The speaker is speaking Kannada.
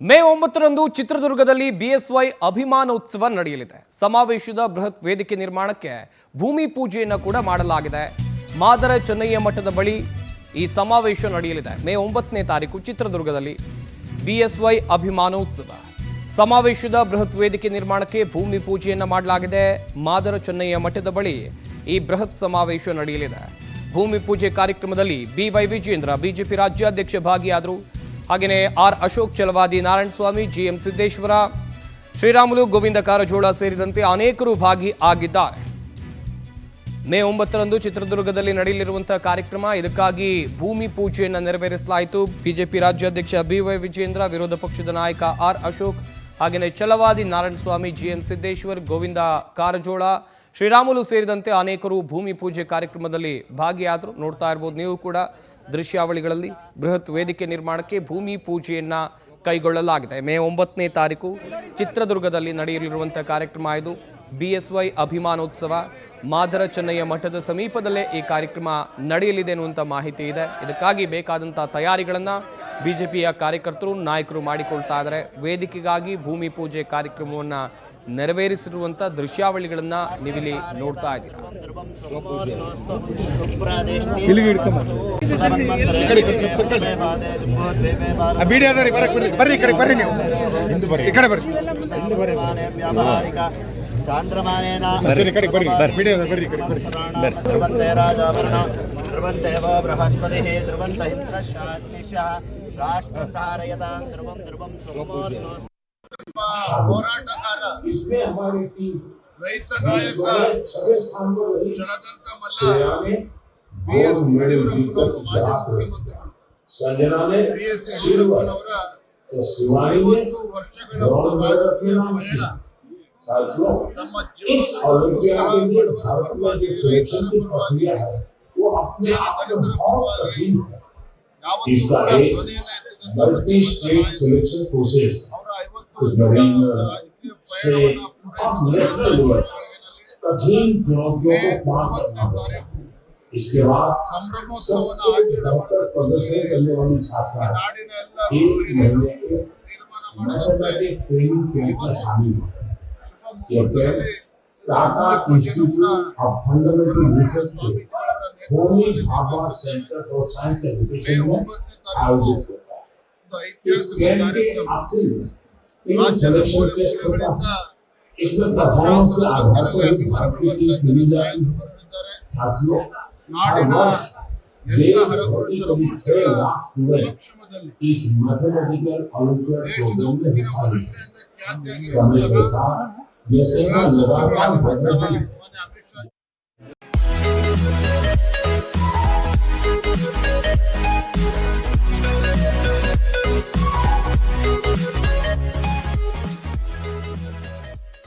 ಮೇ 9ರಂದು ಚಿತ್ರದುರ್ಗದಲ್ಲಿ ಬಿಎಸ್ವೈ ಅಭಿಮಾನೋತ್ಸವ ನಡೆಯಲಿದೆ. ಸಮಾವೇಶದ ಬೃಹತ್ ವೇದಿಕೆ ನಿರ್ಮಾಣಕ್ಕೆ ಭೂಮಿ ಪೂಜೆಯನ್ನು ಕೂಡ ಮಾಡಲಾಗಿದೆ. ಮಾದರ ಚೆನ್ನಯ್ಯ ಮಠದ ಬಳಿ ಈ ಸಮಾವೇಶ ನಡೆಯಲಿದೆ. ಮೇ 9ನೇ ತಾರೀಕು ಚಿತ್ರದುರ್ಗದಲ್ಲಿ ಬಿಎಸ್ವೈ ಅಭಿಮಾನೋತ್ಸವ ಸಮಾವೇಶದ ಬೃಹತ್ ವೇದಿಕೆ ನಿರ್ಮಾಣಕ್ಕೆ ಭೂಮಿ ಪೂಜೆಯನ್ನು ಮಾಡಲಾಗಿದೆ. ಮಾದರ ಚೆನ್ನಯ್ಯ ಮಠದ ಬಳಿ ಈ ಬೃಹತ್ ಸಮಾವೇಶ ನಡೆಯಲಿದೆ. ಭೂಮಿ ಪೂಜೆ ಕಾರ್ಯಕ್ರಮದಲ್ಲಿ ಬಿವೈ ವಿಜೇಂದ್ರ ಬಿಜೆಪಿ ರಾಜ್ಯಾಧ್ಯಕ್ಷ ಭಾಗಿಯಾದರು. ಹಾಗೆಯೇ ಆರ್ ಅಶೋಕ್, ಛಲವಾದಿ ನಾರಾಯಣಸ್ವಾಮಿ, ಜಿಎಂ ಸಿದ್ದೇಶ್ವರ, ಶ್ರೀರಾಮುಲು, ಗೋವಿಂದ ಕಾರಜೋಳ ಸೇರಿದಂತೆ ಅನೇಕರು ಭಾಗಿಯಾಗಿದ್ದಾರೆ. ಮೇ 9ರಂದು ಚಿತ್ರದುರ್ಗದಲ್ಲಿ ನಡೆಯಲಿರುವಂತಹ ಕಾರ್ಯಕ್ರಮ, ಇದಕ್ಕಾಗಿ ಭೂಮಿ ಪೂಜೆಯನ್ನು ನೆರವೇರಿಸಲಾಯಿತು. ಬಿಜೆಪಿ ರಾಜ್ಯಾಧ್ಯಕ್ಷ ಬಿವೈ ವಿಜೇಂದ್ರ, ವಿರೋಧ ಪಕ್ಷದ ನಾಯಕ ಆರ್ ಅಶೋಕ್, ಹಾಗೆಯೇ ಛಲವಾದಿ ನಾರಾಯಣಸ್ವಾಮಿ, ಜಿಎಂ ಸಿದ್ದೇಶ್ವರ್, ಗೋವಿಂದ ಕಾರಜೋಳ, ಶ್ರೀರಾಮುಲು ಸೇರಿದಂತೆ ಅನೇಕರು ಭೂಮಿ ಪೂಜೆ ಕಾರ್ಯಕ್ರಮದಲ್ಲಿ ಭಾಗಿಯಾದರು. ನೋಡ್ತಾ ಇರಬಹುದು ನೀವು ಕೂಡ ದೃಶ್ಯಾವಳಿಗಳಲ್ಲಿ. ಬೃಹತ್ ವೇದಿಕೆ ನಿರ್ಮಾಣಕ್ಕೆ ಭೂಮಿ ಪೂಜೆಯನ್ನ ಕೈಗೊಳ್ಳಲಾಗಿದೆ. ಮೇ 9ನೇ ತಾರೀಕು ಚಿತ್ರದುರ್ಗದಲ್ಲಿ ನಡೆಯಲಿರುವಂತಹ ಕಾರ್ಯಕ್ರಮ ಇದು. ಬಿಎಸ್ವೈ ಅಭಿಮಾನೋತ್ಸವ ಮಾದರ ಚೆನ್ನಯ್ಯ ಮಠದ ಸಮೀಪದಲ್ಲೇ ಈ ಕಾರ್ಯಕ್ರಮ ನಡೆಯಲಿದೆ ಅನ್ನುವಂಥ ಮಾಹಿತಿ ಇದೆ. ಇದಕ್ಕಾಗಿ ಬೇಕಾದಂಥ ತಯಾರಿಗಳನ್ನು ಬಿಜೆಪಿಯ ಕಾರ್ಯಕರ್ತರು, ನಾಯಕರು ಮಾಡಿಕೊಳ್ತಾ ಇದ್ದಾರೆ. ವೇದಿಕೆಗಾಗಿ ಭೂಮಿ ಪೂಜೆ ಕಾರ್ಯಕ್ರಮವನ್ನು ನೆರವೇರಿಸಿರುವಂಥ ದೃಶ್ಯಾವಳಿಗಳನ್ನು ನೀವಿಲ್ಲಿ ನೋಡ್ತಾ ಇದ್ದೀರಾ. ಹೋರಾಟಗಾರ ರೈತ ನಾಯಕ ಜನದಂತ ಮಲ್ಲ ಬಿಎಸ್ ಯಡಿಯೂರಪ್ಪನವರು ಮಾಜಿ ಮುಖ್ಯಮಂತ್ರಿ ಬಿಎಸ್ ಯಡಿಯೂರಪ್ಪನವರ 50 ವರ್ಷಗಳ ರಾಜಕೀಯ ಪಯಣ ತಮ್ಮ कठिन चुनौतियों को पार करना होगा। इसके बाद सबसे बेहतर प्रदर्शन करने वाली छात्रा 1 महीने के मैथमेटिक्स ट्रेनिंग कैंप में शामिल होते हैं। ये camp Tata institute of fundamental research के Homi Bhabha centre for science education में आयोजित होता है। इस कैंप के आखिर में 3 सिलेक्शन टेस्ट होता है। इसमें परफॉर्मेंस के आधार पर ही भारतीय टीम चुनी जाएगी। साथियों, हर वर्ष देश भर के करीब 6 लाख स्टूडेंट्स इस मैथमेटिकल ओलंपियाड प्रोग्राम में हिस्सा लेते हैं। समय के साथ ये संख्या लगातार बढ़ रही है।